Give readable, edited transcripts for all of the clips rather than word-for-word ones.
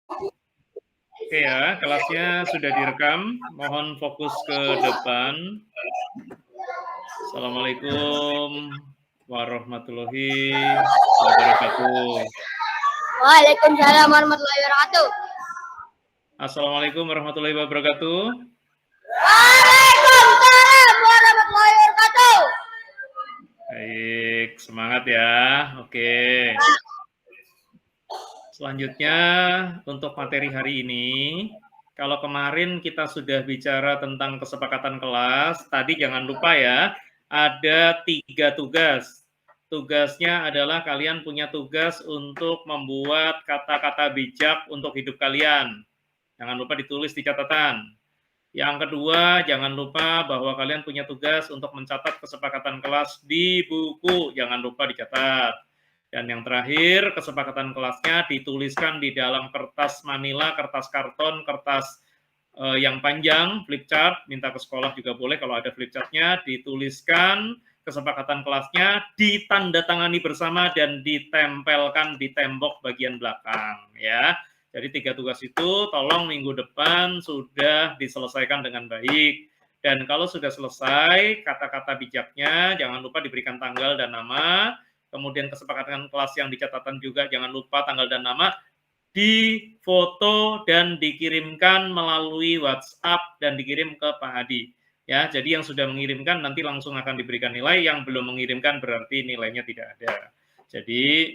Oke ya, kelasnya sudah direkam. Mohon fokus ke depan. Assalamualaikum warahmatullahi wabarakatuh. Waalaikumsalam warahmatullahi wabarakatuh. Assalamualaikum warahmatullahi wabarakatuh. Waalaikumsalam warahmatullahi wabarakatuh. Baik, semangat ya. Oke. Selanjutnya untuk materi hari ini, kalau kemarin kita sudah bicara tentang kesepakatan kelas, tadi jangan lupa ya, ada 3 tugas. Tugasnya adalah kalian punya tugas untuk membuat kata-kata bijak untuk hidup kalian. Jangan lupa ditulis di catatan. Yang kedua, jangan lupa bahwa kalian punya tugas untuk mencatat kesepakatan kelas di buku. Jangan lupa dicatat. Dan yang terakhir, kesepakatan kelasnya dituliskan di dalam kertas manila, kertas karton, kertas yang panjang, flip chart, minta ke sekolah juga boleh kalau ada flip chartnya, dituliskan kesepakatan kelasnya, ditandatangani bersama dan ditempelkan di tembok bagian belakang ya. Jadi 3 tugas itu tolong minggu depan sudah diselesaikan dengan baik. Dan kalau sudah selesai, kata-kata bijaknya jangan lupa diberikan tanggal dan nama. Kemudian kesepakatan kelas yang dicatatan juga jangan lupa tanggal dan nama, difoto dan dikirimkan melalui WhatsApp dan dikirim ke Pak Hadi. Ya, jadi yang sudah mengirimkan nanti langsung akan diberikan nilai, yang belum mengirimkan berarti nilainya tidak ada. Jadi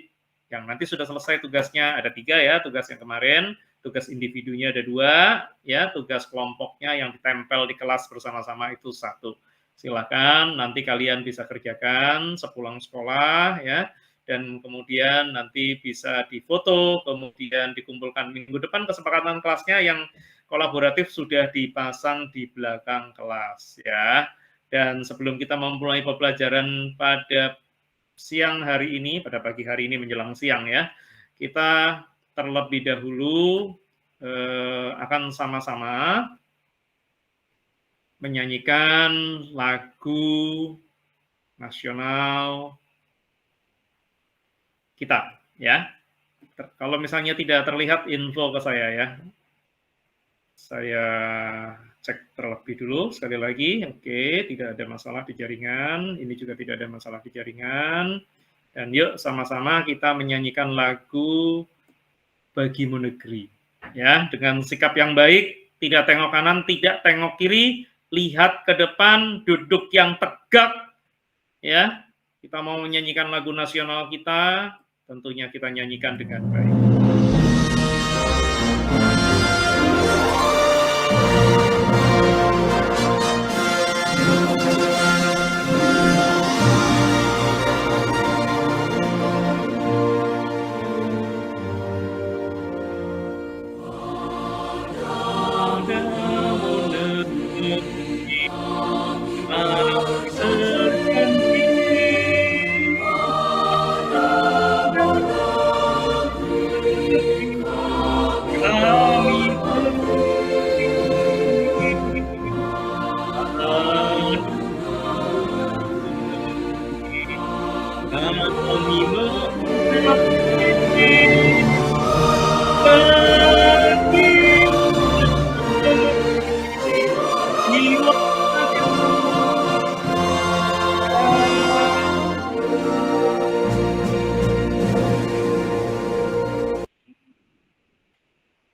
yang nanti sudah selesai tugasnya ada 3 ya, tugas yang kemarin, tugas individunya ada 2, ya, tugas kelompoknya yang ditempel di kelas bersama-sama itu 1. Silakan nanti kalian bisa kerjakan sepulang sekolah ya, dan kemudian nanti bisa difoto, kemudian dikumpulkan minggu depan. Kesepakatan kelasnya yang kolaboratif sudah dipasang di belakang kelas ya. Dan sebelum kita memulai pembelajaran pada siang hari ini, pada pagi hari ini menjelang siang ya, kita terlebih dahulu akan sama-sama menyanyikan lagu nasional kita ya. Kalau misalnya tidak terlihat info ke saya ya. Saya cek terlebih dulu sekali lagi. Oke, tidak ada masalah di jaringan. Ini juga tidak ada masalah di jaringan. Dan yuk sama-sama kita menyanyikan lagu Bagimu Negeri ya, dengan sikap yang baik, tidak tengok kanan, tidak tengok kiri, lihat ke depan, duduk yang tegak ya. Kita mau menyanyikan lagu nasional kita, tentunya kita nyanyikan dengan baik.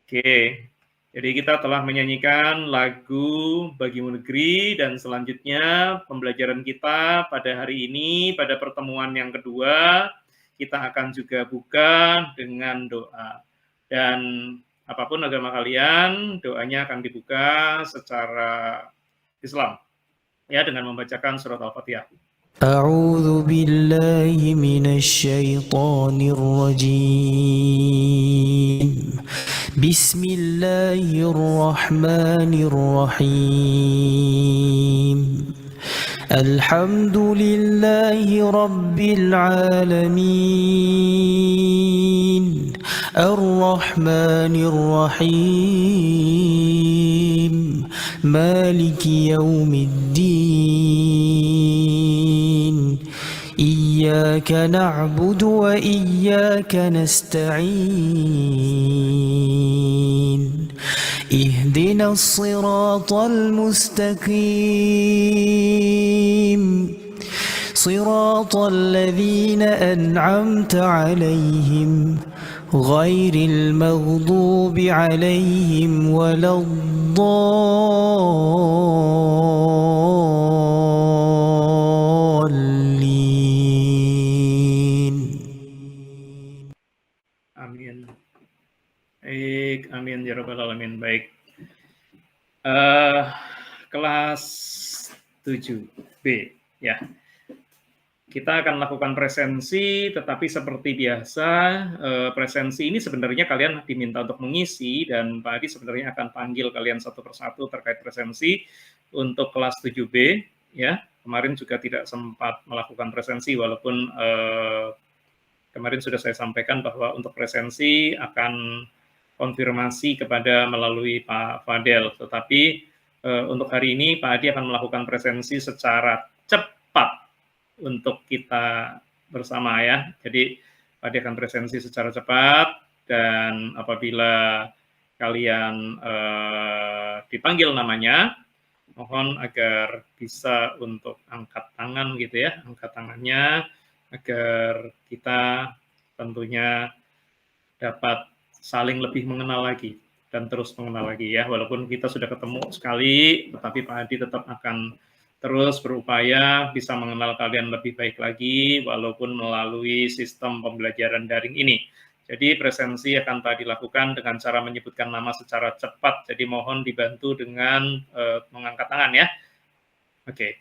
Oke, jadi kita telah menyanyikan lagu Bagimu Negeri, dan selanjutnya pembelajaran kita pada hari ini, pada pertemuan yang kedua, kita akan juga buka dengan doa. Dan apapun agama kalian, doanya akan dibuka secara Islam, ya, dengan membacakan surat Al-Fatihah. أعوذ بالله من الشيطان الرجيم بسم الله الرحمن الرحيم الحمد لله رب العالمين الرحمن الرحيم مالك يوم الدين إياك نعبد وإياك نستعين اهدنا الصراط المستقيم صراط الذين أنعمت عليهم غير المغضوب عليهم ولا الضالين. Amin. Baik, amin ya rabbal alamin. Baik. Kelas 7B ya. Kita akan lakukan presensi, tetapi seperti biasa, presensi ini sebenarnya kalian diminta untuk mengisi, dan Pak Adi sebenarnya akan panggil kalian satu persatu terkait presensi untuk kelas 7B, ya. Kemarin juga tidak sempat melakukan presensi, walaupun kemarin sudah saya sampaikan bahwa untuk presensi akan konfirmasi kepada melalui Pak Fadel, tetapi untuk hari ini Pak Adi akan melakukan presensi secara cepat untuk kita bersama ya. Jadi Pak Adi akan presensi secara cepat, dan apabila kalian dipanggil namanya, mohon agar bisa untuk angkat tangan gitu ya, angkat tangannya agar kita tentunya dapat saling lebih mengenal lagi dan terus mengenal lagi ya. Walaupun kita sudah ketemu sekali, tetapi Pak Adi tetap akan terus berupaya bisa mengenal kalian lebih baik lagi, walaupun melalui sistem pembelajaran daring ini. Jadi presensi akan Pak Adi lakukan dengan cara menyebutkan nama secara cepat, jadi mohon dibantu dengan mengangkat tangan ya. Oke.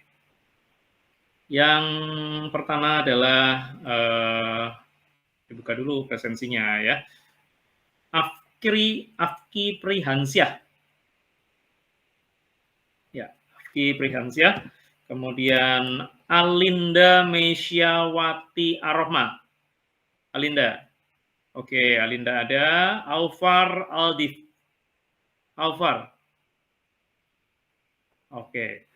Yang pertama adalah, dibuka dulu presensinya ya. Afki Prihansyah. Ya, Afki Prihansyah. Kemudian Alinda Mesyawati Arohma. Alinda. Oke, Alinda ada. Aufar Aldif. Aufar. Oke.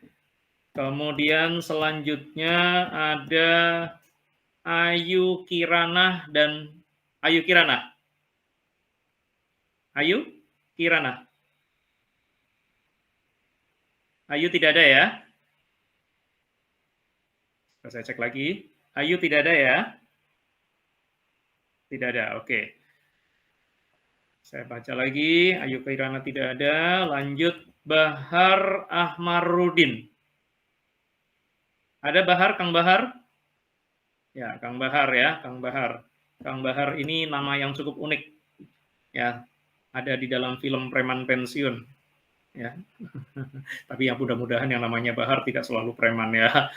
Kemudian selanjutnya ada Ayu Kirana dan Ayu Kirana. Ayu Kirana. Ayu tidak ada ya? Saya cek lagi. Ayu tidak ada ya? Tidak ada, oke. Saya baca lagi. Ayu Kirana tidak ada. Lanjut Bahar Ahmarudin. Ada Bahar, Kang Bahar? Ya, Kang Bahar ya, Kang Bahar. Kang Bahar ini nama yang cukup unik. Ya, ada di dalam film Preman Pensiun. Ya. Tapi yang mudah-mudahan yang namanya Bahar tidak selalu preman ya.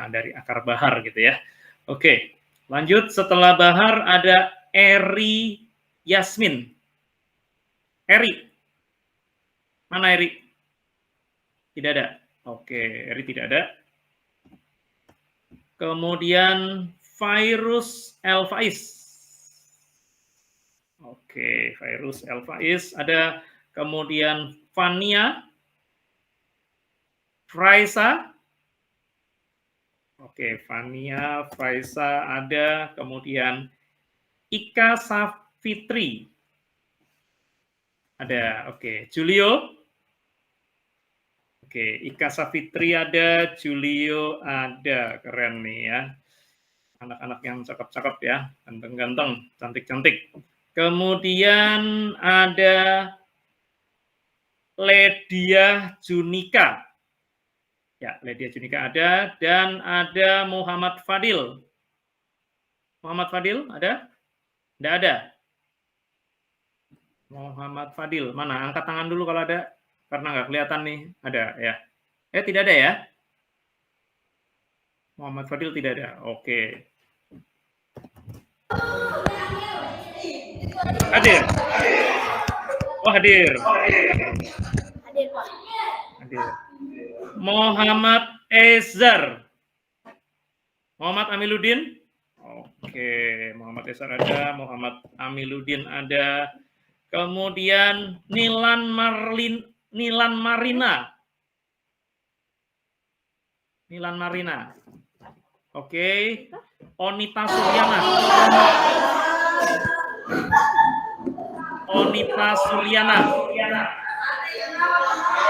Dari akar bahar gitu ya. Oke, lanjut setelah Bahar ada Eri Yasmin. Eri. Mana Eri? Tidak ada. Oke, Eri tidak ada. Kemudian Virus El Faiz. Oke, Virus El Faiz. Ada kemudian Fania. Fraisa. Oke, Fania, Fraisa ada. Kemudian Ika Safitri. Ada, oke. Julio. Oke, Ika Safitri ada, Julio ada, keren nih ya. Anak-anak yang cakep-cakep ya, ganteng-ganteng, cantik-cantik. Kemudian ada Ledia Junika. Ya, Ledia Junika ada, dan ada Muhammad Fadil. Muhammad Fadil ada? Tidak ada. Muhammad Fadil, mana? Angkat tangan dulu kalau ada. Karena nggak kelihatan nih, ada ya. Tidak ada ya? Muhammad Fadil tidak ada. Oke. Hadir. Oh, hadir. Hadir, Pak. Hadir. Muhammad Ezar. Muhammad Amiluddin. Oke, Muhammad Ezar ada, Muhammad Amiluddin ada. Kemudian Nilan Marina. Nilan Marina. Oke. Onita Suryana. Onita Suryana.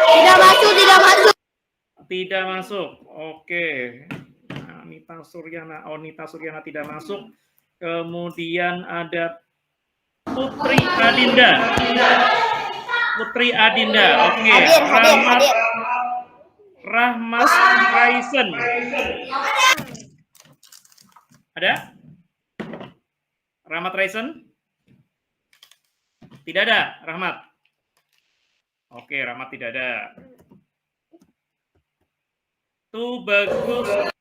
Tidak masuk, tidak masuk. Tidak masuk. Oke. Onita Suryana tidak masuk. Kemudian ada Putri Adinda. Putri Adinda. Oke. Rahmat Raisen. Ada? Rahmat Raisen? Tidak ada, Rahmat. Oke, Rahmat tidak ada. Tuh bagus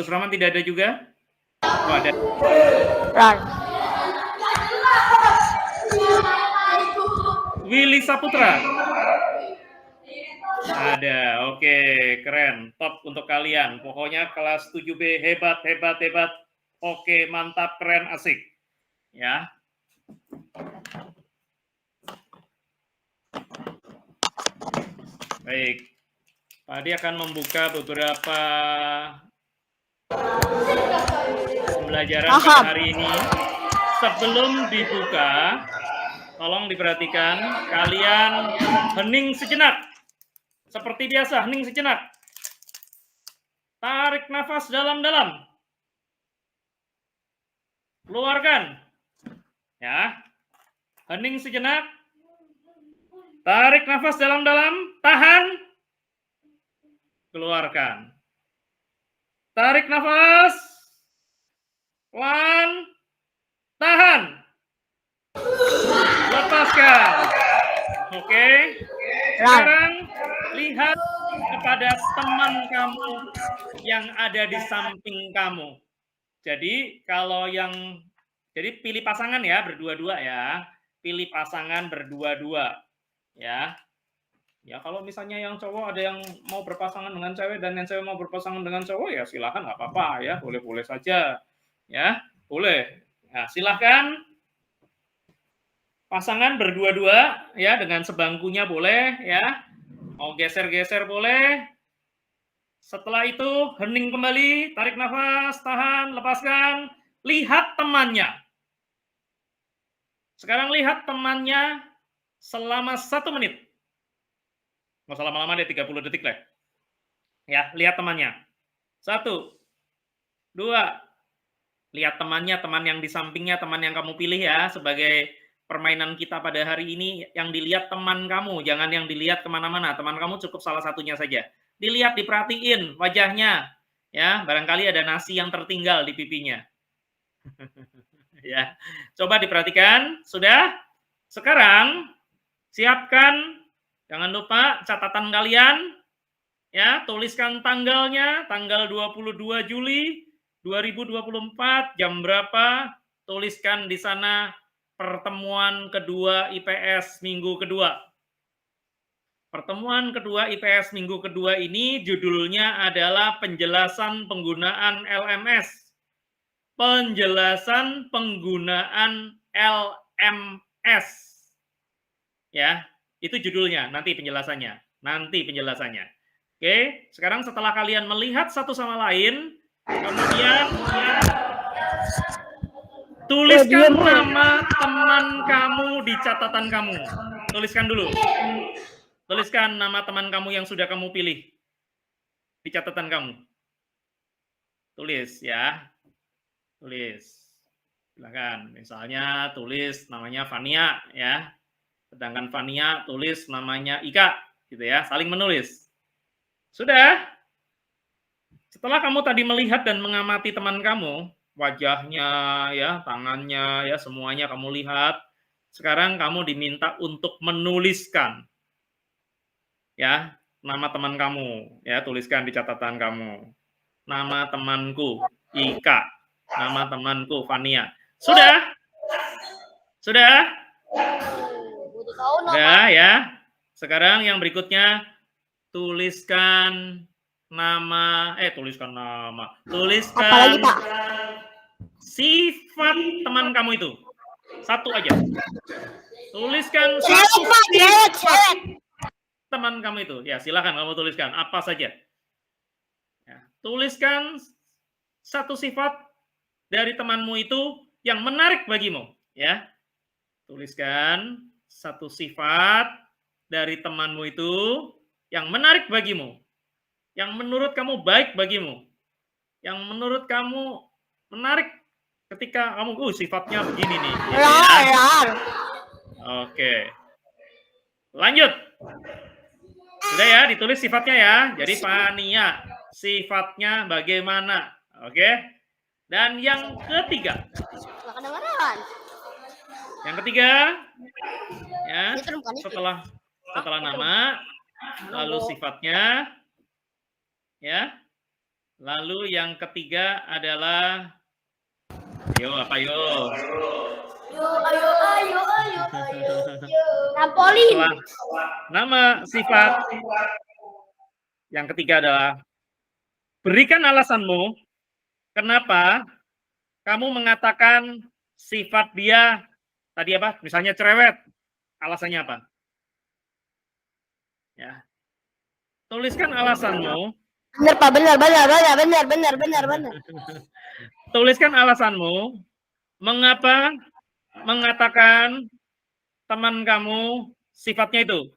Rahmat tidak ada juga? Oh, ada. Willy Saputra. Ada, oke, keren, top untuk kalian. Pokoknya kelas 7B hebat. Oke, mantap, keren, asik. Ya. Baik. Tadi akan membuka beberapa pembelajaran pada hari ini. Sebelum dibuka, tolong diperhatikan, kalian hening sejenak. Seperti biasa, hening sejenak. Tarik nafas dalam-dalam. Keluarkan. Ya. Hening sejenak. Tarik nafas dalam-dalam. Tahan. Keluarkan. Tarik nafas. Pelan. Tahan. Lepaskan. Oke. Sekarang lihat kepada teman kamu yang ada di samping kamu. Jadi jadi pilih pasangan ya, berdua-dua ya. Pilih pasangan berdua-dua ya. Ya kalau misalnya yang cowok ada yang mau berpasangan dengan cewek dan yang cewek mau berpasangan dengan cowok ya silakan, nggak apa-apa ya, boleh-boleh saja ya, boleh. Nah, silakan pasangan berdua-dua ya, dengan sebangkunya boleh ya. Mau geser-geser boleh. Setelah itu hening kembali, tarik nafas, tahan, lepaskan, lihat temannya. Sekarang lihat temannya selama 1 menit. Nggak usah lama-lama deh, 30 detik lah. Ya, lihat temannya. 1, 2, lihat temannya, teman yang di sampingnya, teman yang kamu pilih ya, sebagai permainan kita pada hari ini. Yang dilihat teman kamu, jangan yang dilihat kemana-mana. Teman kamu cukup salah satunya saja. Dilihat, diperhatiin wajahnya. Ya, barangkali ada nasi yang tertinggal di pipinya. Ya, coba diperhatikan. Sudah? Sekarang siapkan, jangan lupa catatan kalian. Ya, tuliskan tanggalnya, tanggal 22 Juli 2024, jam berapa? Tuliskan di sana pertemuan kedua IPS minggu kedua. Pertemuan kedua IPS minggu kedua ini judulnya adalah penjelasan penggunaan LMS. Penjelasan penggunaan LMS. Ya, itu judulnya, nanti penjelasannya. Oke, sekarang setelah kalian melihat satu sama lain, kemudian tuliskan nama teman kamu di catatan kamu. Tuliskan dulu. Tuliskan nama teman kamu yang sudah kamu pilih di catatan kamu. Tulis ya. Tulis. Silakan. Misalnya tulis namanya Fania ya. Sedangkan Fania tulis namanya Ika gitu ya. Saling menulis. Sudah? Setelah kamu tadi melihat dan mengamati teman kamu, wajahnya ya, tangannya ya, semuanya kamu lihat. Sekarang kamu diminta untuk menuliskan ya, nama teman kamu ya, tuliskan di catatan kamu. Nama temanku Ika, nama temanku Fania. Sudah? Sudah? Sudah ya. Sekarang yang berikutnya tuliskan nama, tuliskan sifat teman kamu itu. Satu aja. Tuliskan satu sifat teman kamu itu. Ya, silakan kamu tuliskan apa saja. tuliskan satu sifat dari temanmu itu yang menarik bagimu, ya. Tuliskan satu sifat dari temanmu itu yang menarik bagimu, yang menurut kamu baik bagimu, yang menurut kamu menarik ketika kamu, sifatnya begini nih. Gitu ya. Oke. Lanjut. Sudah ya, ditulis sifatnya ya. Jadi Fania, sifatnya bagaimana? Oke. Dan yang ketiga. Yang ketiga, ya, setelah nama, lalu sifatnya, ya. Lalu yang ketiga adalah, ayo. Trampolin. Setelah nama, sifat, yang ketiga adalah berikan alasanmu kenapa kamu mengatakan sifat dia tadi apa? Misalnya cerewet. Alasannya apa? Ya. Tuliskan alasanmu. Benar, Pak. Benar. Tuliskan alasanmu mengapa mengatakan teman kamu sifatnya itu.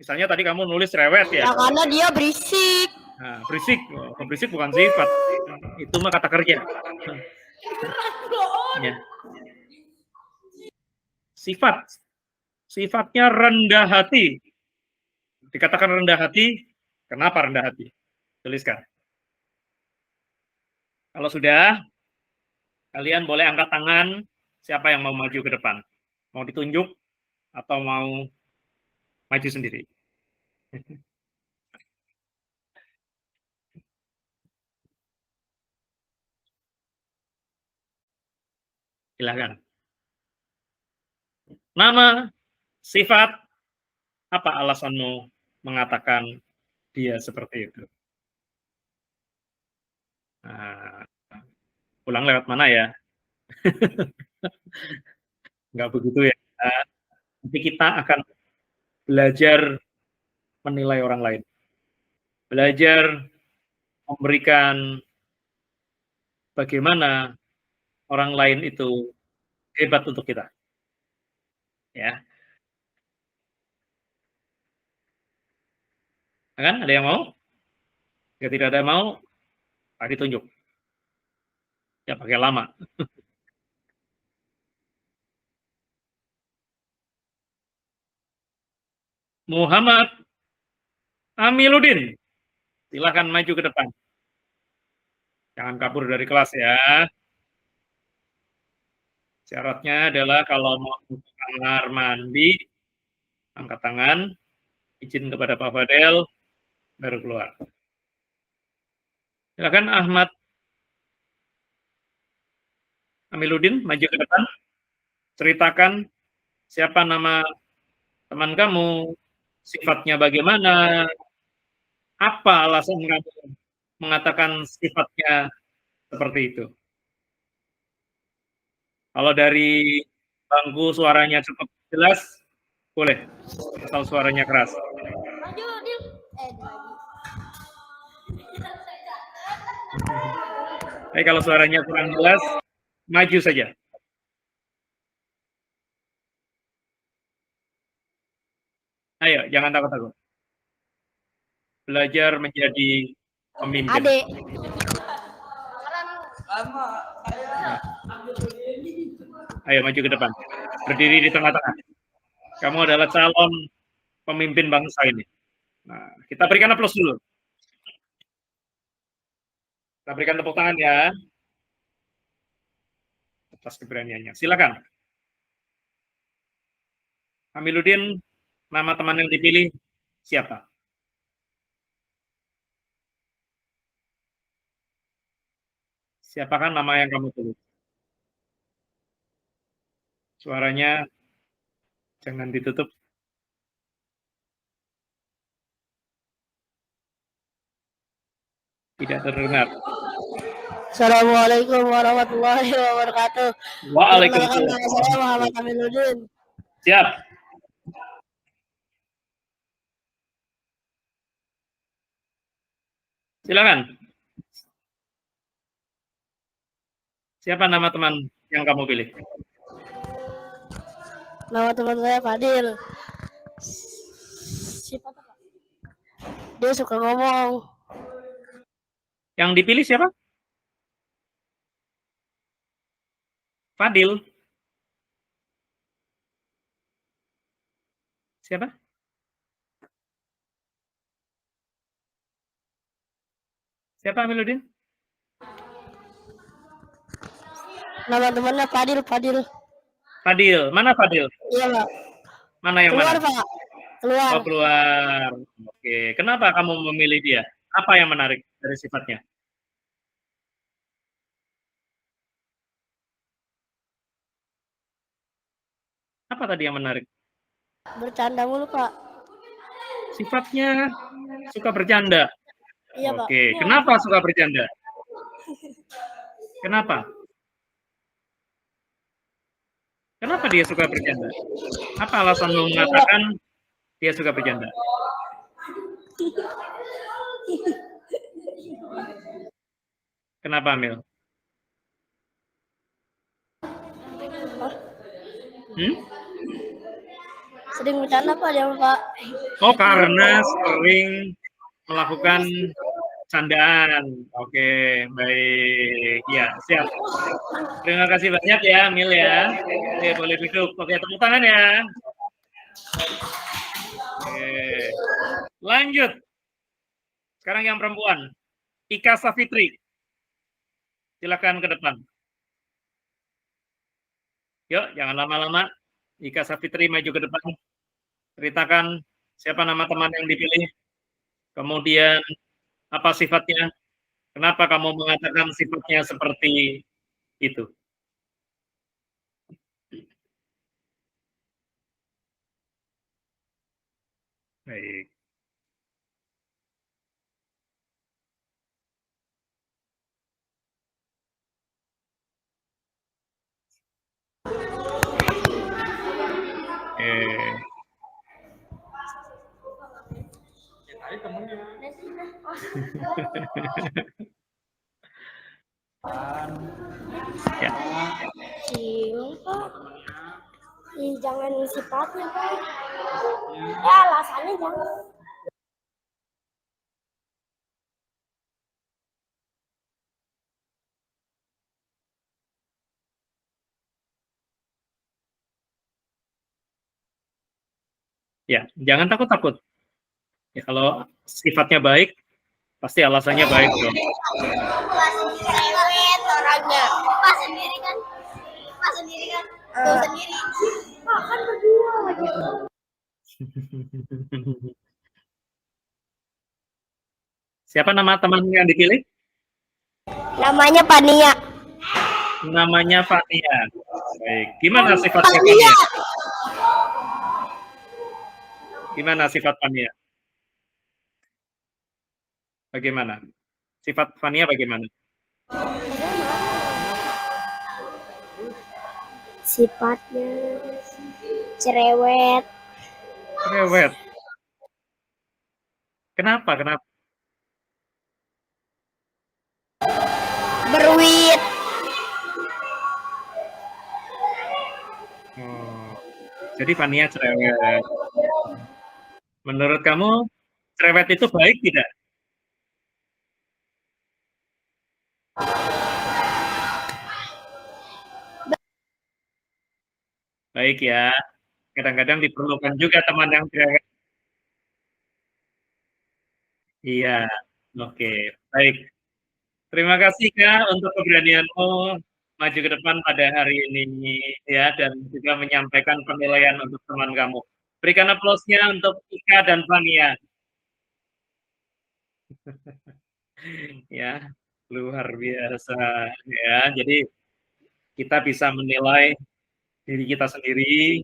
Misalnya tadi kamu nulis cerewet ya. Ya karena dia berisik. Nah, berisik. Berisik bukan sifat. Itu mah kata kerja. Ya. Sifatnya rendah hati. Dikatakan rendah hati, kenapa rendah hati? Tuliskan. Kalau sudah, kalian boleh angkat tangan siapa yang mau maju ke depan. Mau ditunjuk atau mau maju sendiri. Silakan. Nama, sifat, apa alasanmu mengatakan dia seperti itu? Nah, pulang lewat mana ya? Enggak begitu ya. Nanti kita akan belajar menilai orang lain. Belajar memberikan bagaimana orang lain itu hebat untuk kita. Ya. Kan? Ada yang mau? Jika tidak ada yang mau, ditunjuk. Ya pakai lama. Muhammad Amiluddin. Silakan maju ke depan. Jangan kabur dari kelas ya. Syaratnya adalah kalau mau ke kamar mandi, angkat tangan, izin kepada Pak Fadel, baru keluar. Silakan Ahmad Amiluddin, maju ke depan. Ceritakan siapa nama teman kamu, sifatnya bagaimana, apa alasan kamu mengatakan sifatnya seperti itu. Kalau dari bangku suaranya cukup jelas, boleh. Asal suaranya keras. Tapi kalau suaranya kurang jelas, maju saja. Ayo, jangan takut-takut. Belajar menjadi pemimpin. Adek. Ayo maju ke depan. Berdiri di tengah-tengah. Kamu adalah calon pemimpin bangsa ini. Nah, kita berikan aplaus dulu. Kita berikan tepuk tangan ya. Atas keberaniannya. Silakan. Amiluddin, nama teman yang dipilih siapa? Siapakah nama yang kamu tulis? Suaranya jangan ditutup. Tidak terdengar. Assalamualaikum warahmatullahi wabarakatuh. Waalaikumsalam. Saya Muhammad Amiluddin. Siap. Silakan. Siapa nama teman yang kamu pilih? Nama teman saya Fadil. Sifat apa? Dia suka ngomong. Yang dipilih siapa? Fadil. Siapa? Siapa Amiluddin? Nama temannya Fadil. Fadil. Mana Fadil? Iya, Pak. Mana yang Keluar, mana? Pak. Keluar. Oh, keluar. Oke. Kenapa kamu memilih dia? Apa yang menarik dari sifatnya? Apa tadi yang menarik? Bercanda mulu, Pak. Sifatnya suka bercanda. Iya, Pak. Oke. Kenapa suka bercanda? Kenapa? Kenapa dia suka bercanda? Apa alasanmu mengatakan dia suka bercanda? Kenapa, Amil? Sering bercanda, Pak, dia, Pak. Oh, karena sering melakukan candaan. Oke, baik. Ya, siap. Terima kasih banyak ya, Mil ya. Oke, boleh duduk. Oke, tepuk tangan ya. Oke. Lanjut. Sekarang yang perempuan. Ika Safitri. Silakan ke depan. Yuk, jangan lama-lama. Ika Safitri maju ke depan. Ceritakan siapa nama teman yang dipilih. Kemudian apa sifatnya? Kenapa kamu mengatakan sifatnya seperti itu? Baik. Ya. Jangan sifatnya, Pak. Ya, alasannya jangan. Ya, jangan takut-takut. Ya, kalau sifatnya baik, pasti alasannya baik dong. Orangnya. Pak sendiri kan. Tuh sendiri. Pak kan berdua lagi. Siapa nama teman yang dipilih? Namanya Pania. Namanya Fania. Baik. Gimana sifatnya Fania? Gimana sifat Fania? Bagaimana? Sifat Fania bagaimana? Sifatnya cerewet. Cerewet. Kenapa? Berwit. Jadi Fania cerewet. Menurut kamu cerewet itu baik tidak? Baik ya. Kadang-kadang diperlukan juga teman yang cerewet. Iya. Oke, baik. Terima kasih Kak untuk keberanianmu maju ke depan pada hari ini ya dan juga menyampaikan penilaian untuk teman kamu. Berikan aplausnya untuk Ika dan Fania. Ya, luar biasa ya. Jadi kita bisa menilai diri kita sendiri,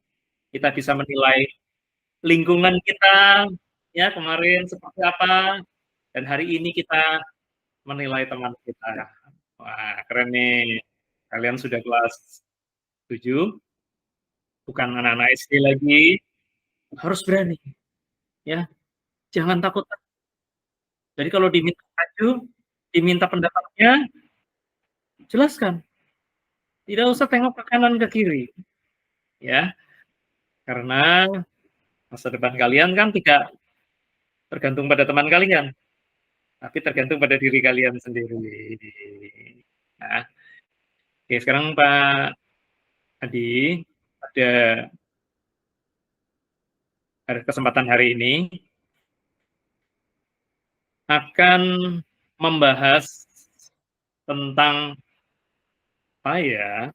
kita bisa menilai lingkungan kita ya kemarin seperti apa dan hari ini kita menilai teman kita. Wah, keren nih. Kalian sudah kelas 7, bukan anak-anak SD lagi, harus berani ya. Jangan takut. Jadi kalau diminta maju, diminta pendapatnya, jelaskan. Tidak usah tengok ke kanan ke kiri, ya. Karena masa depan kalian kan tidak tergantung pada teman kalian, tapi tergantung pada diri kalian sendiri. Nah, oke sekarang Pak Adi, pada kesempatan hari ini akan membahas tentang apa ya?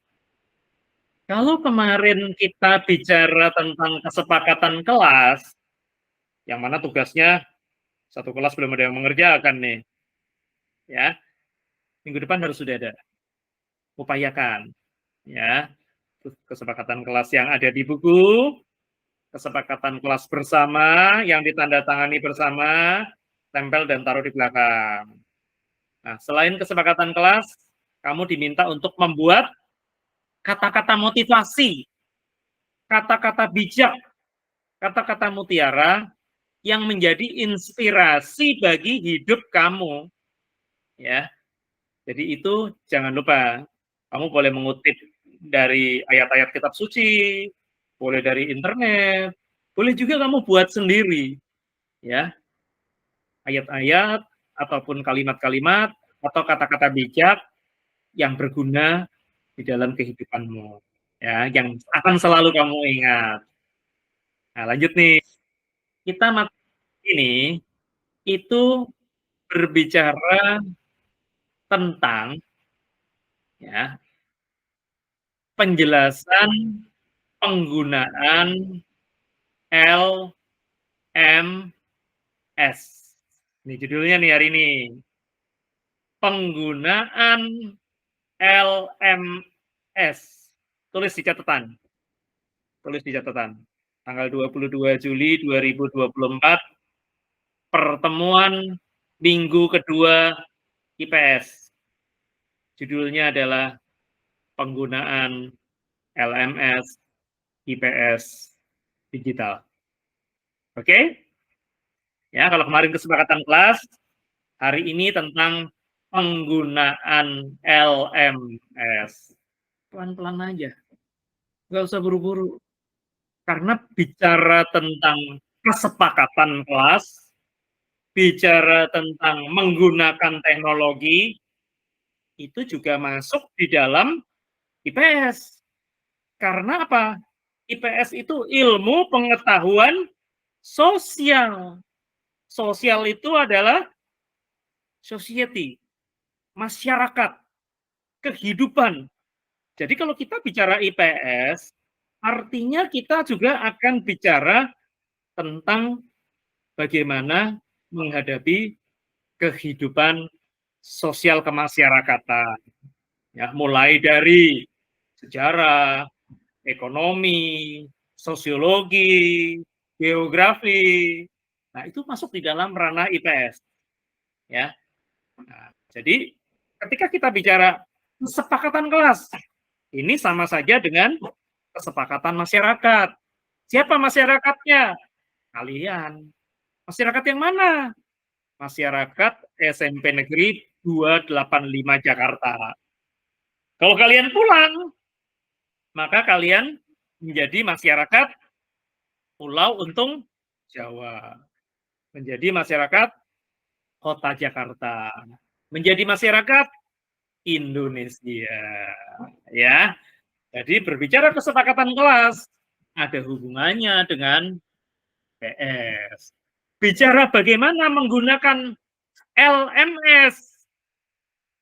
Kalau kemarin kita bicara tentang kesepakatan kelas, yang mana tugasnya satu kelas belum ada yang mengerjakan nih, ya. Minggu depan harus sudah ada. Upayakan, ya. Kesepakatan kelas yang ada di buku, kesepakatan kelas bersama yang ditandatangani bersama, tempel dan taruh di belakang. Nah, selain kesepakatan kelas, kamu diminta untuk membuat kata-kata motivasi, kata-kata bijak, kata-kata mutiara yang menjadi inspirasi bagi hidup kamu. Ya. Jadi itu jangan lupa, kamu boleh mengutip dari ayat-ayat kitab suci, boleh dari internet, boleh juga kamu buat sendiri. Ya. Ayat-ayat ataupun kalimat-kalimat atau kata-kata bijak yang berguna di dalam kehidupanmu, ya, yang akan selalu kamu ingat. Nah, lanjut nih, kita ini itu berbicara tentang ya penjelasan penggunaan LMS. Ini judulnya nih hari ini. Penggunaan LMS. Tulis di catatan. Tulis di catatan. Tanggal 22 Juli 2024, pertemuan minggu kedua IPS. Judulnya adalah penggunaan LMS IPS digital. Oke? Ya, kalau kemarin kesepakatan kelas, hari ini tentang penggunaan LMS. Pelan-pelan aja. Nggak usah buru-buru. Karena bicara tentang kesepakatan kelas, bicara tentang menggunakan teknologi, itu juga masuk di dalam IPS. Karena apa? IPS itu ilmu pengetahuan sosial. Sosial itu adalah society, masyarakat, kehidupan. Jadi kalau kita bicara IPS, artinya kita juga akan bicara tentang bagaimana menghadapi kehidupan sosial kemasyarakatan. Ya, mulai dari sejarah, ekonomi, sosiologi, geografi. Nah, itu masuk di dalam ranah IPS. Ya. Nah, jadi ketika kita bicara kesepakatan kelas, ini sama saja dengan kesepakatan masyarakat. Siapa masyarakatnya? Kalian. Masyarakat yang mana? Masyarakat SMP Negeri 285 Jakarta. Kalau kalian pulang, maka kalian menjadi masyarakat Pulau Untung Jawa. Menjadi masyarakat Kota Jakarta. Menjadi masyarakat Indonesia. Ya. Jadi berbicara kesepakatan kelas, ada hubungannya dengan PS. Bicara bagaimana menggunakan LMS,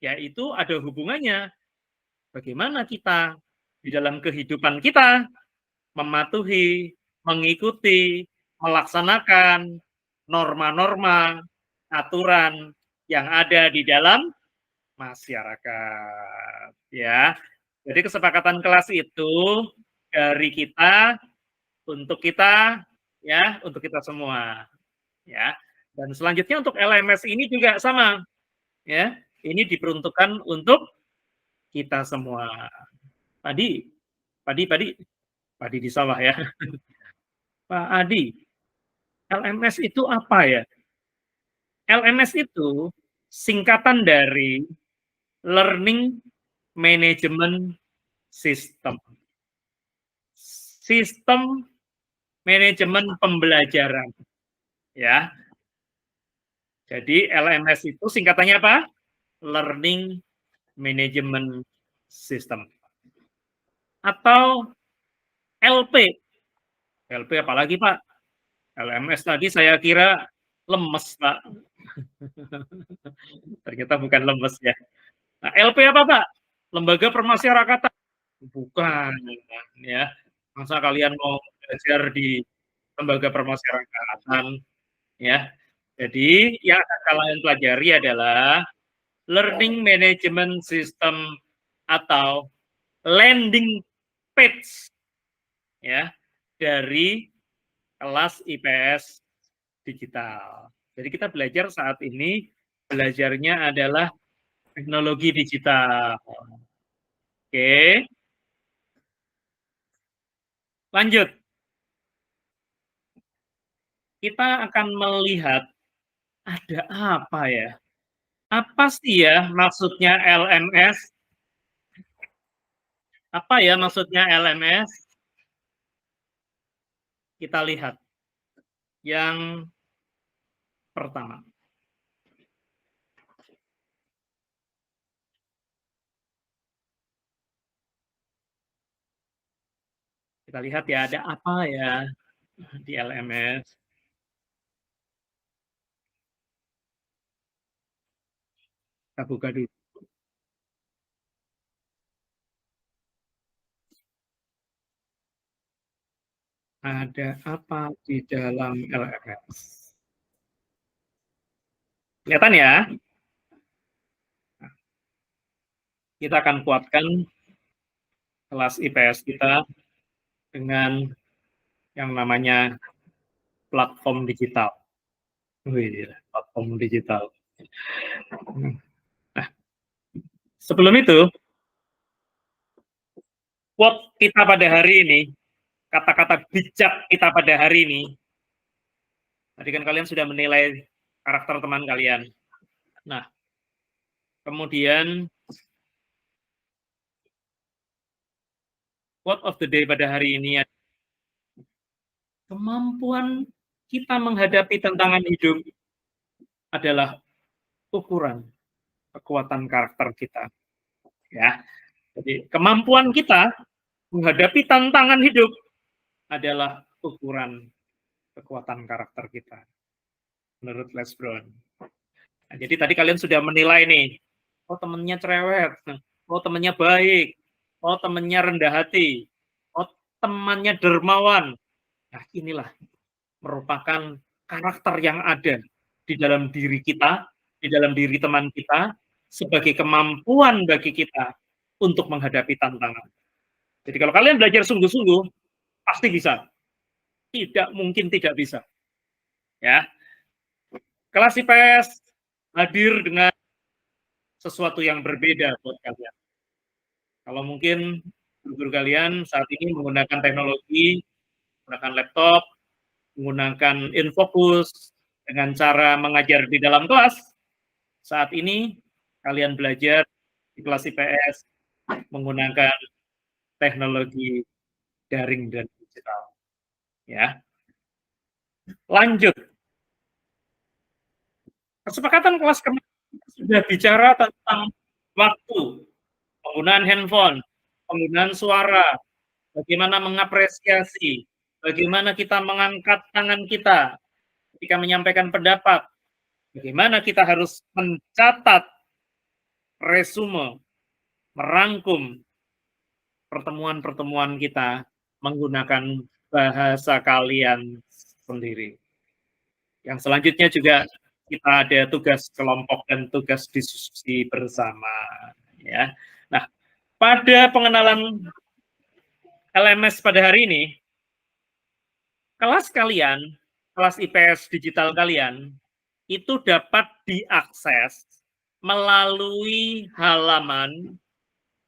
yaitu ada hubungannya bagaimana kita di dalam kehidupan kita mematuhi, mengikuti, melaksanakan norma-norma, aturan yang ada di dalam masyarakat. Ya, jadi kesepakatan kelas itu dari kita untuk kita, ya, untuk kita semua. Ya, dan selanjutnya untuk LMS ini juga sama. Ya, ini diperuntukkan untuk kita semua. Padi di sawah ya. Pak Adi, LMS itu apa ya? LMS itu singkatan dari Learning Management sistem. Sistem manajemen pembelajaran. Ya. Jadi LMS itu singkatannya apa? Learning Management System. Atau LP. LP apalagi, Pak? LMS tadi saya kira lemes, Pak. Ternyata bukan lemes ya. Nah, LP apa, Pak? Lembaga Permasyarakatan. Bukan, ya. Masa kalian mau belajar di lembaga permasyarakatan, ya. Jadi yang akan kalian pelajari adalah Learning Management System atau landing page, ya, dari kelas IPS digital. Jadi kita belajar saat ini, belajarnya adalah teknologi digital. Oke. Lanjut. Kita akan melihat ada apa ya? Apa sih ya maksudnya LMS? Apa ya maksudnya LMS? Kita lihat. Yang pertama. Kita lihat ya, ada apa ya di LMS. Kita buka dulu. Ada apa di dalam LMS? Kelihatan ya? Kita akan kuatkan kelas IPS kita dengan yang namanya platform digital. Wih, platform digital. Nah, sebelum itu, quote kita pada hari ini, kata-kata bijak kita pada hari ini, tadi kan kalian sudah menilai karakter teman kalian. Nah, kemudian quote of the day pada hari ini, kemampuan kita menghadapi tantangan hidup adalah ukuran kekuatan karakter kita. Ya, jadi kemampuan kita menghadapi tantangan hidup adalah ukuran kekuatan karakter kita, menurut Les Brown. Nah, jadi tadi kalian sudah menilai nih, oh temennya cerewet, oh temennya baik, oh temennya rendah hati, oh temannya dermawan. Nah, inilah merupakan karakter yang ada di dalam diri kita, di dalam diri teman kita, sebagai kemampuan bagi kita untuk menghadapi tantangan. Jadi kalau kalian belajar sungguh-sungguh, pasti bisa. Tidak mungkin tidak bisa. Ya. Kelas IPS hadir dengan sesuatu yang berbeda buat kalian. Kalau mungkin guru kalian saat ini menggunakan teknologi, menggunakan laptop, menggunakan infocus, dengan cara mengajar di dalam kelas, saat ini kalian belajar di kelas IPS menggunakan teknologi daring dan digital. Ya. Lanjut. Kesepakatan kelas kemarin sudah bicara tentang waktu, penggunaan handphone, penggunaan suara, bagaimana mengapresiasi, bagaimana kita mengangkat tangan kita ketika menyampaikan pendapat, bagaimana kita harus mencatat resume, merangkum pertemuan-pertemuan kita menggunakan bahasa kalian sendiri. Yang selanjutnya juga kita ada tugas kelompok dan tugas diskusi bersama. Ya. Nah, pada pengenalan LMS pada hari ini, kelas kalian, kelas IPS digital kalian, itu dapat diakses melalui halaman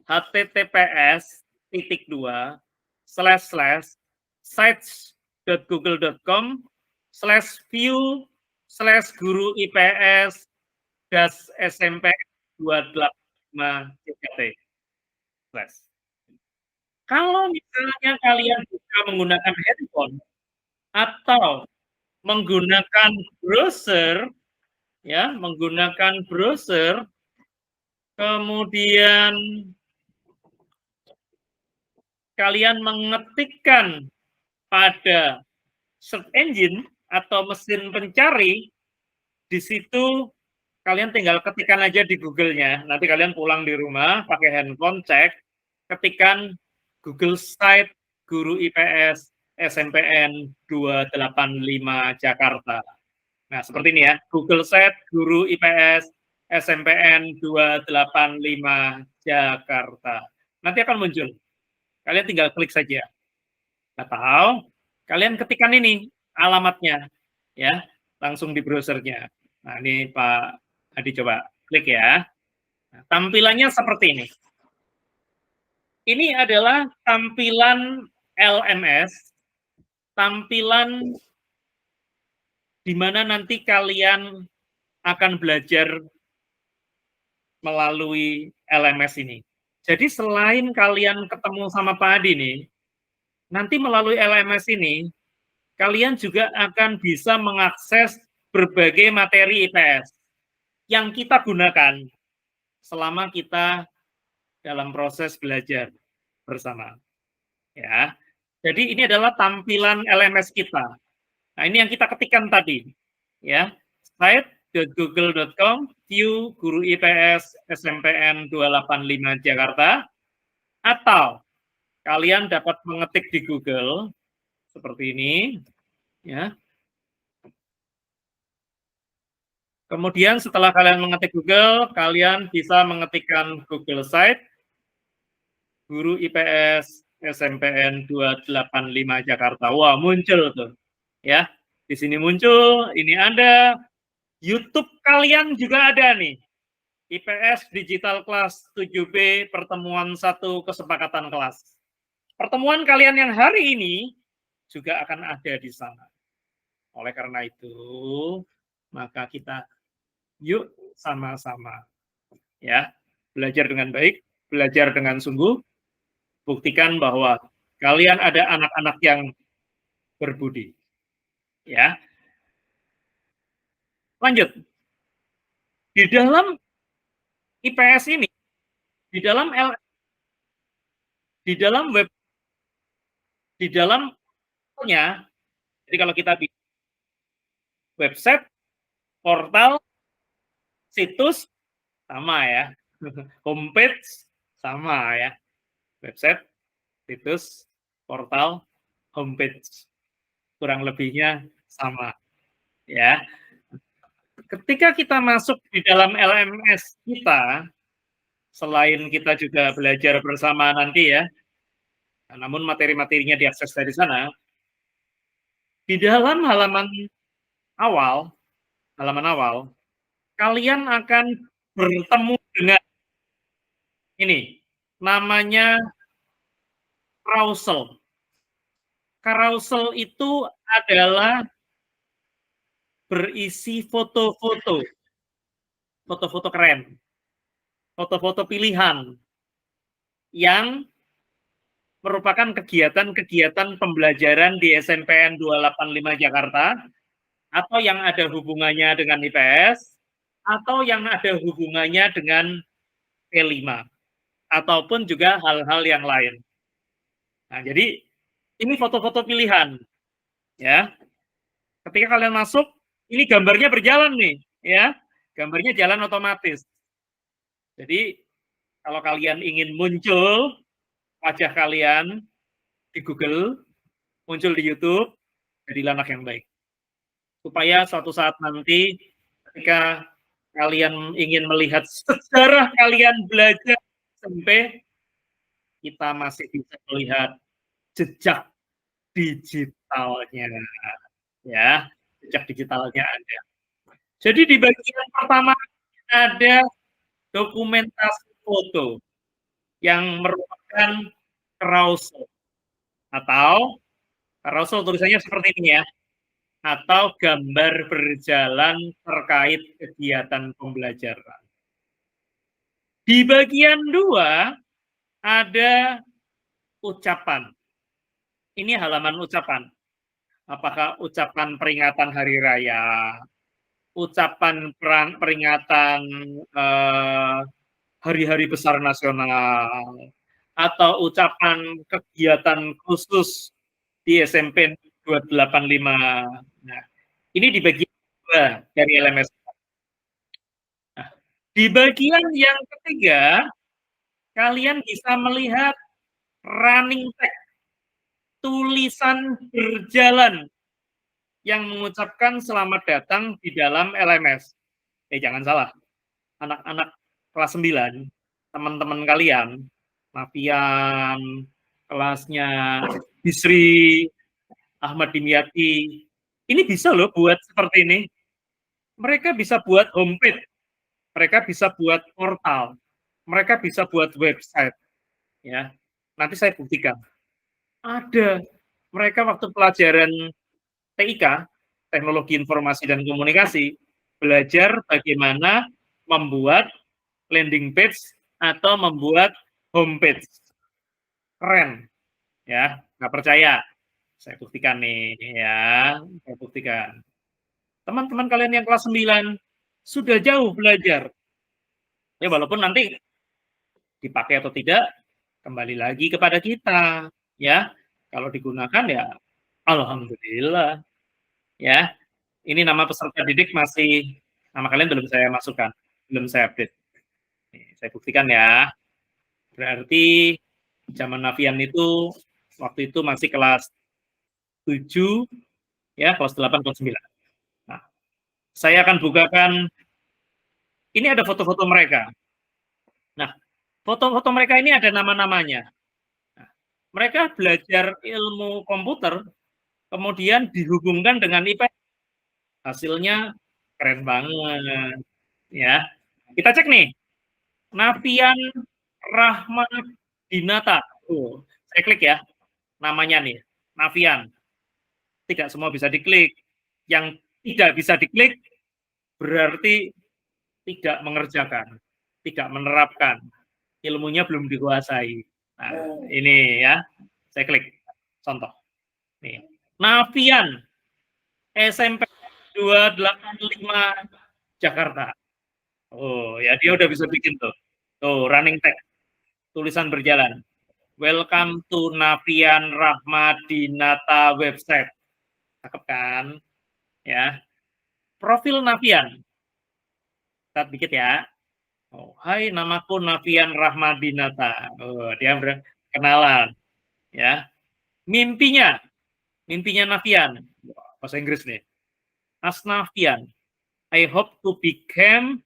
https://sites.google.com/view/guru IPS SMP 285 CKT. Kalau misalnya kalian bisa menggunakan handphone atau menggunakan browser, ya, menggunakan browser, kemudian kalian mengetikkan pada search engine atau mesin pencari, di situ kalian tinggal ketikkan aja di Google-nya. Nanti kalian pulang di rumah pakai handphone, cek, ketikan Google Site Guru IPS SMPN 285 Jakarta. Nah, seperti ini ya, Google Site Guru IPS SMPN 285 Jakarta. Nanti akan muncul. Kalian tinggal klik saja. Atau kalian ketikkan ini alamatnya, ya, langsung di browsernya. Nah, ini Pak Adi coba klik ya. Nah, tampilannya seperti ini. Ini adalah tampilan LMS, tampilan di mana nanti kalian akan belajar melalui LMS ini. Jadi selain kalian ketemu sama Pak Adi nih, nanti melalui LMS ini, kalian juga akan bisa mengakses berbagai materi IPS yang kita gunakan selama kita dalam proses belajar bersama. Ya. Jadi ini adalah tampilan LMS kita. Nah, ini yang kita ketikkan tadi. Ya. site.google.com view guru IPS SMPN 285 Jakarta, atau kalian dapat mengetik di Google seperti ini, ya. Kemudian setelah kalian mengetik Google, kalian bisa mengetikkan Google Site Guru IPS SMPN 285 Jakarta. Wah, muncul tuh. Ya. Di sini muncul, ini ada YouTube kalian juga ada nih. IPS Digital Class 7B Pertemuan 1 Kesepakatan Kelas. Pertemuan kalian yang hari ini juga akan ada di sana. Oleh karena itu, maka kita yuk sama-sama ya, belajar dengan baik, belajar dengan sungguh, buktikan bahwa kalian ada anak-anak yang berbudi. Ya. Lanjut. Di dalam IPS ini, di dalam web, di dalamnya, jadi kalau kita bikin website, portal, situs, sama ya. Homepage, sama ya. Website, situs, portal, homepage. Kurang lebihnya sama. Ya. Ketika kita masuk di dalam LMS kita, selain kita juga belajar bersama nanti ya, namun materi-materinya diakses dari sana, di dalam halaman awal, kalian akan bertemu dengan ini, namanya carousel. Carousel itu adalah berisi foto-foto keren, foto-foto pilihan yang merupakan kegiatan-kegiatan pembelajaran di SMPN 285 Jakarta, atau yang ada hubungannya dengan IPS, atau yang ada hubungannya dengan P5, ataupun juga hal-hal yang lain. Nah, jadi ini foto-foto pilihan, ya. Ketika kalian masuk, ini gambarnya berjalan nih, ya. Gambarnya jalan otomatis. Jadi kalau kalian ingin muncul wajah kalian di Google, muncul di YouTube, jadilah anak yang baik. Supaya suatu saat nanti ketika kalian ingin melihat sejarah kalian belajar SMP, kita masih bisa melihat jejak digitalnya, ya, jejak digitalnya ada. Jadi di bagian pertama ada dokumentasi foto yang merupakan carousel, atau carousel tulisannya seperti ini ya, atau gambar berjalan terkait kegiatan pembelajaran. Di bagian 2 ada ucapan. Ini halaman ucapan. Apakah ucapan peringatan hari raya, ucapan peringatan hari-hari besar nasional, atau ucapan kegiatan khusus di SMP 285. Nah, ini di bagian 2 dari LMS. Nah, di bagian yang ketiga, kalian bisa melihat running text, tulisan berjalan yang mengucapkan selamat datang di dalam LMS. Jangan salah, anak-anak kelas 9, teman-teman kalian, Nafian, kelasnya Bisri, Ahmad Dimyati, ini bisa loh buat seperti ini. Mereka bisa buat homepage, mereka bisa buat portal, mereka bisa buat website. Ya, nanti saya buktikan. Ada mereka waktu pelajaran TIK, Teknologi Informasi dan Komunikasi, belajar bagaimana membuat landing page atau membuat homepage. Keren, ya. Nggak percaya? Saya buktikan nih, ya. Saya buktikan. Teman-teman kalian yang kelas 9 sudah jauh belajar. Ya, walaupun nanti dipakai atau tidak, kembali lagi kepada kita, ya. Kalau digunakan ya, alhamdulillah, ya. Ini nama peserta didik masih, nama kalian belum saya masukkan, belum saya update. Nih, saya buktikan ya. Berarti zaman Nafian itu waktu itu masih kelas 7, ya, kelas 8, kelas 9. Nah, saya akan bukakan, ini ada foto-foto mereka. Nah, foto-foto mereka ini ada nama-namanya. Nah, mereka belajar ilmu komputer, kemudian dihubungkan dengan IPS. Hasilnya keren banget, ya. Kita cek nih, Nafian Rahmadinata. Saya klik ya, namanya nih, Nafian. Tidak semua bisa diklik. Yang tidak bisa diklik berarti tidak mengerjakan, tidak menerapkan, ilmunya belum dikuasai. Nah, ini ya, saya klik contoh. Nih, Nafian, SMP 285 Jakarta. Oh, ya dia udah bisa bikin tuh. Tuh, running text, tulisan berjalan. Welcome to Nafian Rahmadinata website. Cakep kan? Ya. Profil Nafian. Kita dikit ya. Oh, hai, namaku Nafian Rahmadinata. Oh, dia berkenalan. Ya. Mimpinya Nafian. Bahasa Inggris nih. As Nafian, I hope to become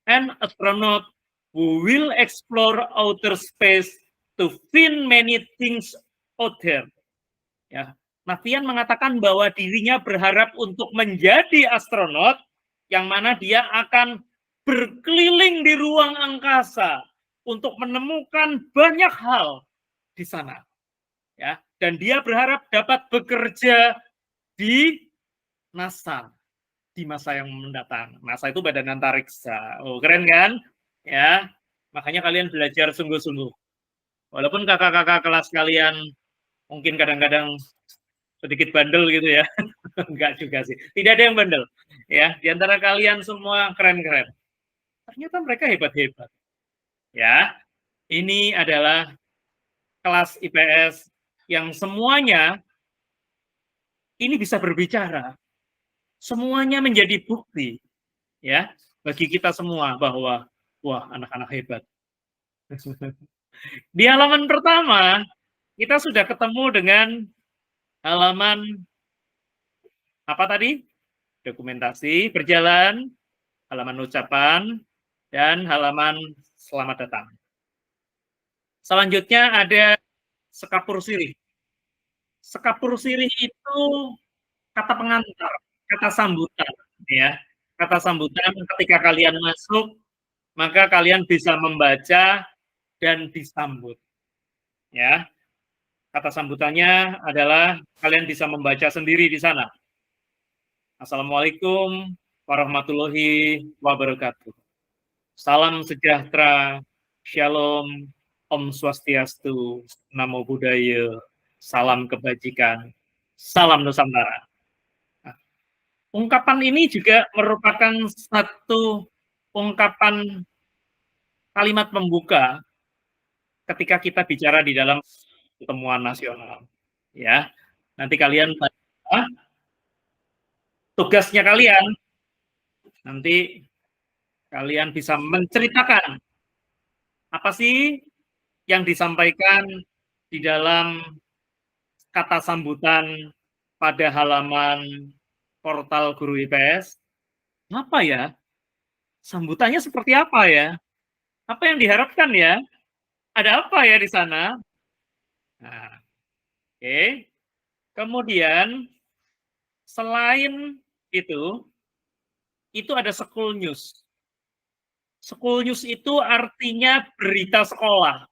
an astronaut who will explore outer space to find many things out there. Ya, Nafian mengatakan bahwa dirinya berharap untuk menjadi astronot yang mana dia akan berkeliling di ruang angkasa untuk menemukan banyak hal di sana. Ya, dan dia berharap dapat bekerja di NASA di masa yang mendatang. NASA itu Badan Antariksa. Oh, keren kan? Ya, makanya kalian belajar sungguh-sungguh. Walaupun kakak-kakak kelas kalian mungkin kadang-kadang sedikit bandel gitu ya. Enggak juga sih. Tidak ada yang bandel. Ya, di antara kalian semua keren-keren. Ternyata mereka hebat-hebat. Ya, ini adalah kelas IPS yang semuanya ini bisa berbicara. Semuanya menjadi bukti ya bagi kita semua bahwa wah, anak-anak hebat. Di halaman pertama kita sudah ketemu dengan halaman apa tadi? Dokumentasi berjalan, halaman ucapan, dan halaman selamat datang. Selanjutnya ada sekapur sirih. Sekapur sirih itu kata pengantar, kata sambutan, ya. Kata sambutan ketika kalian masuk, maka kalian bisa membaca dan disambut. Ya. Kata sambutannya adalah kalian bisa membaca sendiri di sana. Assalamualaikum warahmatullahi wabarakatuh. Salam sejahtera, shalom, Om Swastiastu, Namo Buddhaya, salam kebajikan, salam Nusantara. Nah, ungkapan ini juga merupakan satu ungkapan kalimat pembuka ketika kita bicara di dalam pertemuan nasional. Ya, nanti kalian tugasnya kalian nanti kalian bisa menceritakan apa sih yang disampaikan di dalam kata sambutan pada halaman portal Guru IPS. Apa ya? Sambutannya seperti apa ya? Apa yang diharapkan ya? Ada apa ya di sana? Nah, oke. Kemudian selain itu ada school news. School news itu artinya berita sekolah.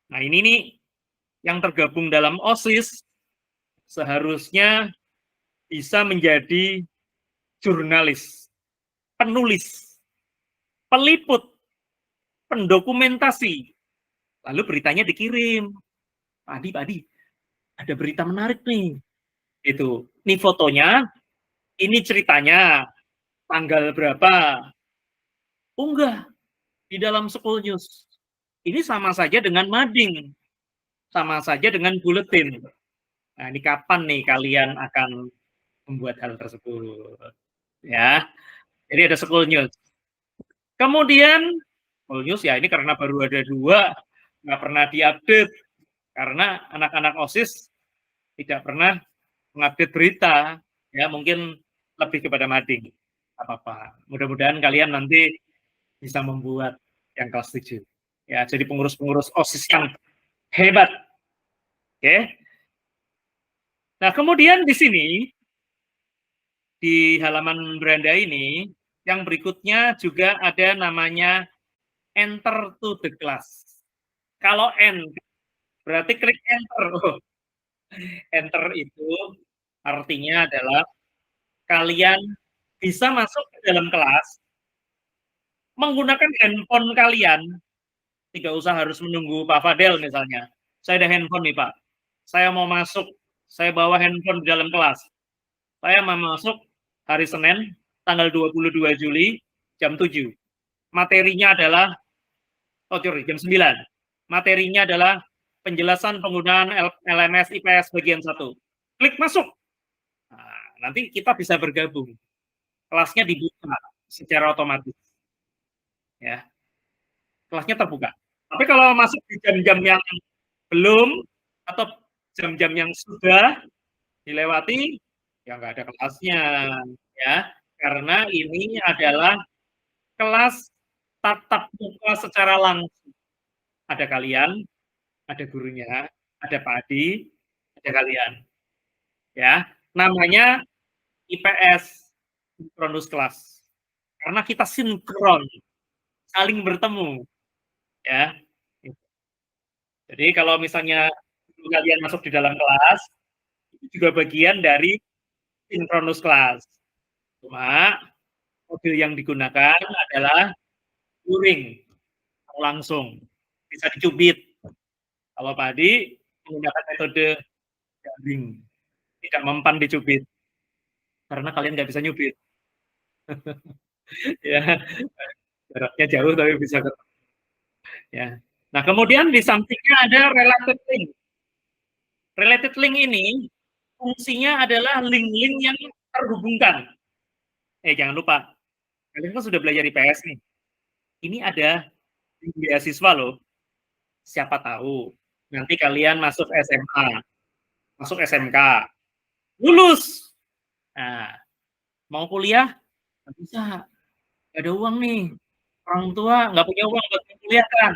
Nah, ini nih yang tergabung dalam OSIS seharusnya bisa menjadi jurnalis, penulis, peliput, pendokumentasi. Lalu beritanya dikirim. Pak Adi, ada berita menarik nih. Itu. Ini fotonya, ini ceritanya, tanggal berapa. Unggah di dalam school news. Ini sama saja dengan mading. Sama saja dengan buletin. Nah, ini kapan nih kalian akan membuat hal tersebut? Ya, jadi ada school news. Kemudian, school news ya ini karena baru ada 2, nggak pernah diupdate. Karena anak-anak OSIS tidak pernah mengupdate berita. Ya, mungkin lebih kepada mading. Apa-apa. Mudah-mudahan kalian nanti bisa membuat yang kelas 7. Ya, jadi pengurus-pengurus OSIS yang hebat. Oke. Nah, kemudian di sini, di halaman beranda ini, yang berikutnya juga ada namanya enter to the class. Kalau N, berarti klik enter. Oh, enter itu artinya adalah kalian bisa masuk ke dalam kelas menggunakan handphone kalian. Tidak usah harus menunggu Pak Fadel misalnya. Saya ada handphone nih Pak. Saya mau masuk, saya bawa handphone di dalam kelas. Saya mau masuk hari Senin, tanggal 22 Juli, jam 7. Materinya adalah, jam 9. Materinya adalah penjelasan penggunaan LMS IPS bagian 1. Klik masuk. Nah, nanti kita bisa bergabung. Kelasnya dibuka secara otomatis. Ya. Kelasnya terbuka. Tapi kalau masuk di jam-jam yang belum, atau jam-jam yang sudah dilewati, ya nggak ada kelasnya, ya, karena ini adalah kelas tatap muka secara langsung. Ada kalian, ada gurunya, ada Pak Adi, ada kalian, ya, namanya IPS sinkronus kelas, karena kita sinkron, saling bertemu, ya. Jadi kalau misalnya kalian masuk di dalam kelas, itu juga bagian dari sinkronus kelas. Cuma model yang digunakan adalah luring, langsung, bisa dicubit. Kalau Pak Adi menggunakan metode daring, tidak mempan dicubit, karena kalian nggak bisa nyubit. Ya, jaraknya jauh tapi bisa ketemu. Ya. Nah, kemudian di sampingnya ada related link. Related link ini fungsinya adalah link-link yang terhubungkan. Jangan lupa, kalian kan sudah belajar IPS nih. Ini ada beasiswa loh. Siapa tahu nanti kalian masuk SMA, masuk SMK, lulus. Nah, mau kuliah nggak bisa, nggak ada uang nih. Orang tua nggak punya uang buat kuliah kan.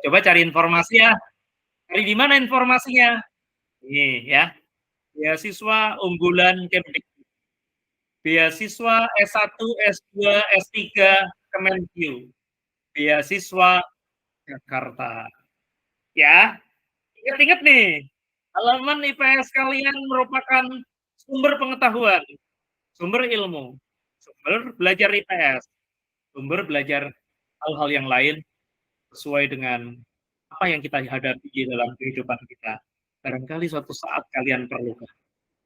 Coba cari informasi ya. Cari di mana informasinya? Ini ya, beasiswa unggulan Kemdikbud, beasiswa S1, S2, S3 Kemenkyu, beasiswa Jakarta. Ya, ingat-ingat nih, halaman IPS kalian merupakan sumber pengetahuan, sumber ilmu, sumber belajar IPS, sumber belajar hal-hal yang lain sesuai dengan apa yang kita hadapi di dalam kehidupan kita. Barangkali suatu saat kalian perlukan.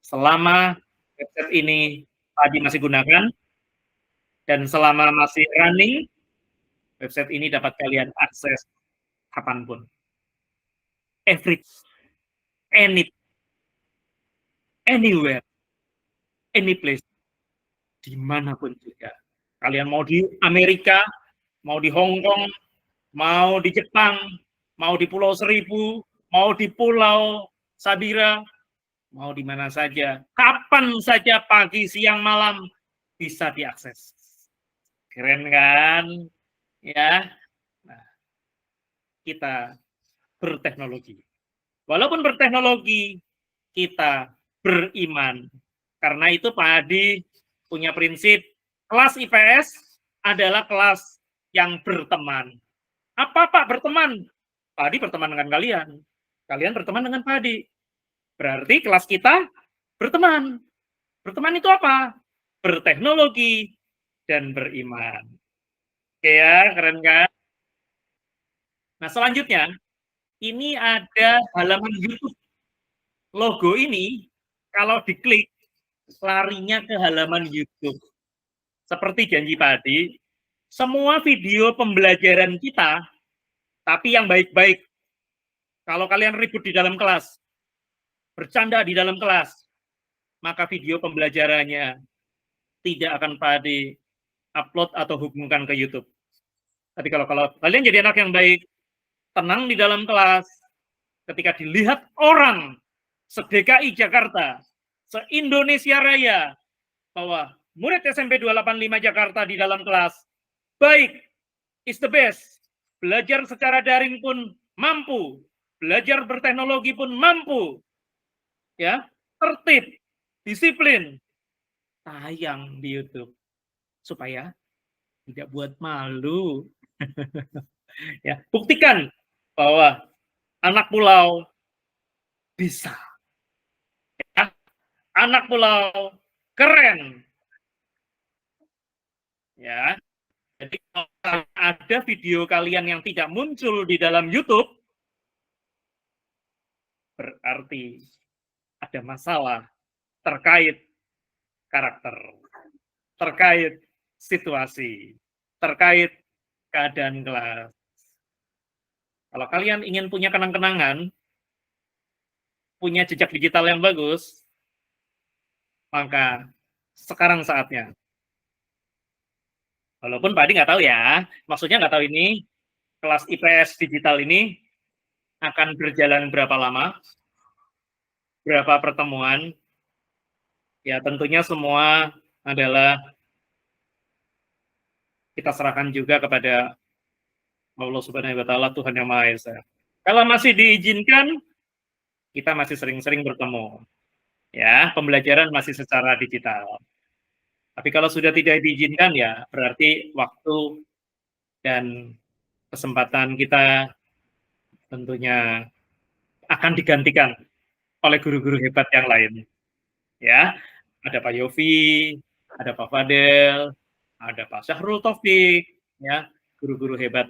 Selama website ini tadi masih gunakan, dan selama masih running, website ini dapat kalian akses kapanpun. Every, anywhere, any place, dimanapun juga. Kalian mau di Amerika, mau di Hong Kong, mau di Jepang, mau di Pulau Seribu, mau di Pulau Sabira, mau di mana saja, kapan saja, pagi, siang, malam, bisa diakses. Keren kan? Ya. Nah, kita berteknologi. Walaupun berteknologi, kita beriman. Karena itu Pak Hadi punya prinsip, kelas IPS adalah kelas yang berteman. Apa Pak berteman? Pak Hadi berteman dengan kalian. Kalian berteman dengan Pak Hadi. Berarti kelas kita berteman. Berteman itu apa? Berteknologi dan beriman. Oke ya, keren kan? Nah, selanjutnya, ini ada halaman YouTube. Logo ini, kalau diklik, larinya ke halaman YouTube. Seperti janji tadi, semua video pembelajaran kita, tapi yang baik-baik. Kalau kalian ribut di dalam kelas, bercanda di dalam kelas, maka video pembelajarannya tidak akan Padi upload atau hubungkan ke YouTube. Tapi kalau kalian jadi anak yang baik, tenang di dalam kelas, ketika dilihat orang se-DKI Jakarta, se-Indonesia Raya, bahwa murid SMP 285 Jakarta di dalam kelas, baik, is the best, belajar secara daring pun mampu, belajar berteknologi pun mampu, ya, tertib, disiplin, tayang di YouTube, supaya tidak buat malu. Ya, buktikan bahwa anak pulau bisa. Ya, anak pulau keren. Ya. Jadi kalau ada video kalian yang tidak muncul di dalam YouTube, berarti ada masalah terkait karakter, terkait situasi, terkait keadaan kelas. Kalau kalian ingin punya kenang-kenangan, punya jejak digital yang bagus, maka sekarang saatnya. Walaupun Pak Adi nggak tahu ya, maksudnya nggak tahu ini kelas IPS digital ini akan berjalan berapa lama, berapa pertemuan. Ya tentunya semua adalah kita serahkan juga kepada Allah Subhanahu wa Ta'ala, Tuhan Yang Maha Esa. Kalau masih diizinkan, kita masih sering-sering bertemu. Ya, pembelajaran masih secara digital. Tapi kalau sudah tidak diizinkan, ya berarti waktu dan kesempatan kita tentunya akan digantikan oleh guru-guru hebat yang lain. Ya, ada Pak Yofi, ada Pak Fadel, ada Pak Syahrul Taufik, ya, guru-guru hebat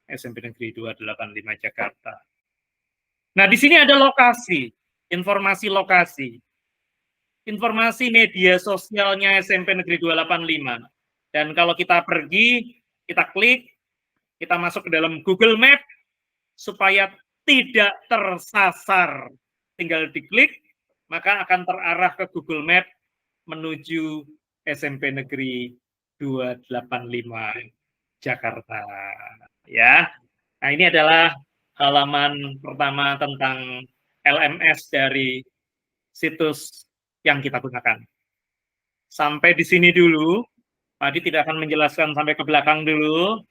SMP Negeri 285 Jakarta. Nah, di sini ada lokasi, informasi lokasi. Informasi media sosialnya SMP Negeri 285. Dan kalau kita pergi, kita klik, kita masuk ke dalam Google Map, supaya tidak tersasar. Tinggal diklik, maka akan terarah ke Google Map menuju SMP Negeri 285 Jakarta. Ya, nah ini adalah halaman pertama tentang LMS dari situs yang kita gunakan. Sampai di sini dulu, Pak Adi tidak akan menjelaskan sampai ke belakang dulu,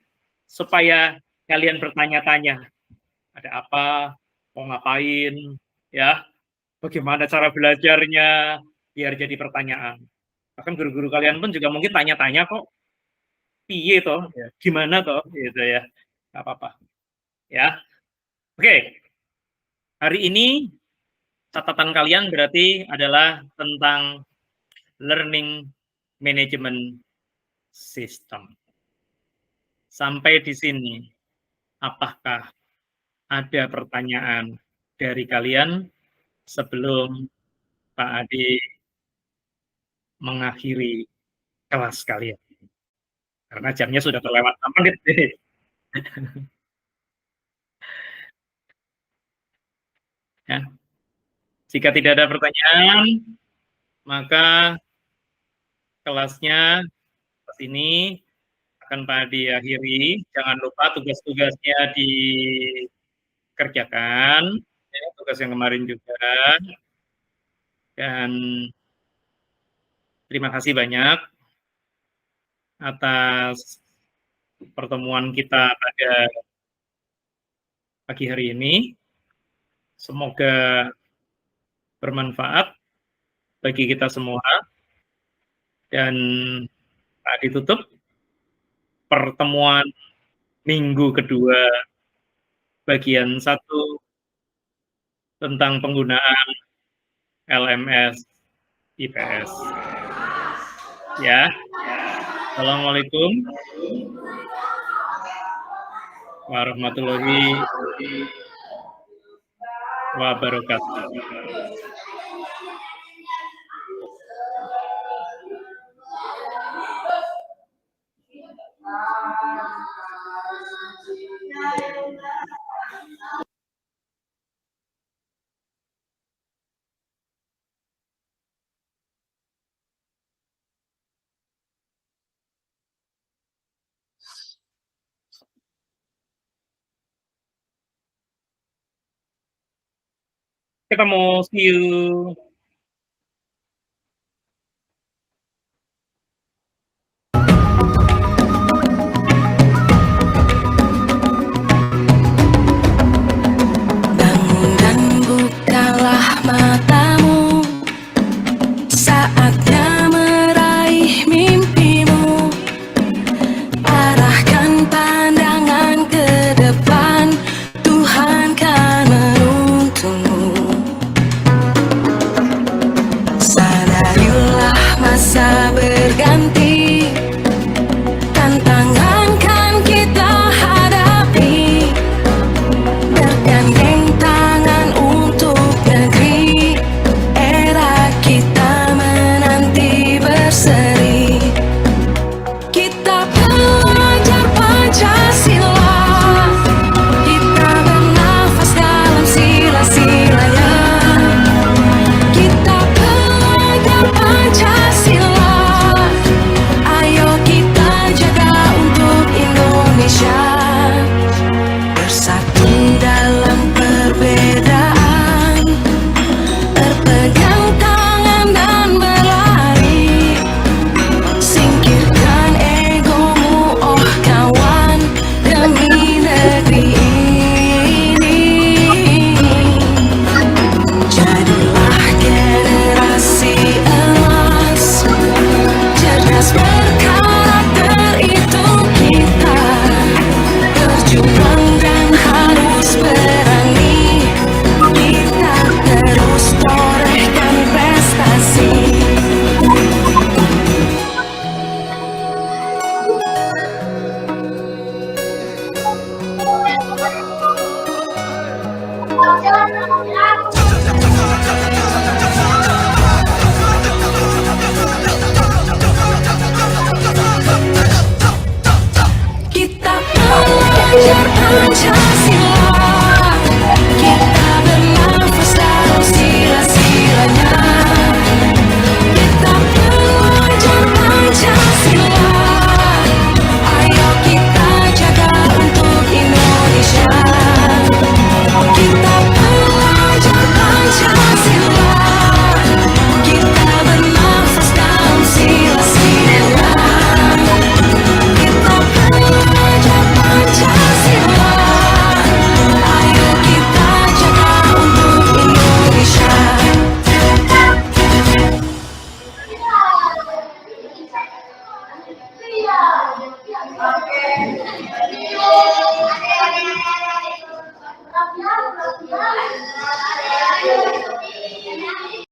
supaya kalian bertanya-tanya, ada apa, mau ngapain, ya, bagaimana cara belajarnya, biar jadi pertanyaan. Bahkan guru-guru kalian pun juga mungkin tanya-tanya kok, piye toh, ya, gimana toh, gitu ya, nggak apa-apa. Ya, oke. Hari ini catatan kalian berarti adalah tentang learning management system. Sampai di sini, apakah ada pertanyaan dari kalian sebelum Pak Ade mengakhiri kelas kalian? Karena jamnya sudah terlewat 6 menit nih. Ya. Jika tidak ada pertanyaan, maka kelasnya ini akan Pak Ade akhiri. Jangan lupa tugas-tugasnya dikerjakan, ya, tugas yang kemarin juga. Dan terima kasih banyak atas pertemuan kita pada pagi hari ini. Semoga bermanfaat bagi kita semua. Dan Pak ditutup pertemuan minggu kedua bagian 1 tentang penggunaan LMS IPS. Ya. Assalamualaikum warahmatullahi wabarakatuh. Ketemu, see you. Bangun dan bukalah matamu, saatnya meraih mimpimu. Arahkan pandangan ke depan, Tuhan kan menuntunmu. Sadarilah masa berganti, tantangan kan kita hadapi. Bergandeng tangan untuk negeri, era kita menanti berseri. Kita belajar Pancasila, kita bernafas dalam sila-silanya. Kita belajar Pancasila, ayo kita jaga untuk Indonesia. Bersatu dalam perbedaan, berpegang tangan dan berlari. Singkirkan egomu, oh kawan, demi negeri ini. Jadilah generasi emas, cerdas berkarakter itu kita. Berjuang dan harus berani, kita terus torehkan prestasi. Kita belajar Pancasila,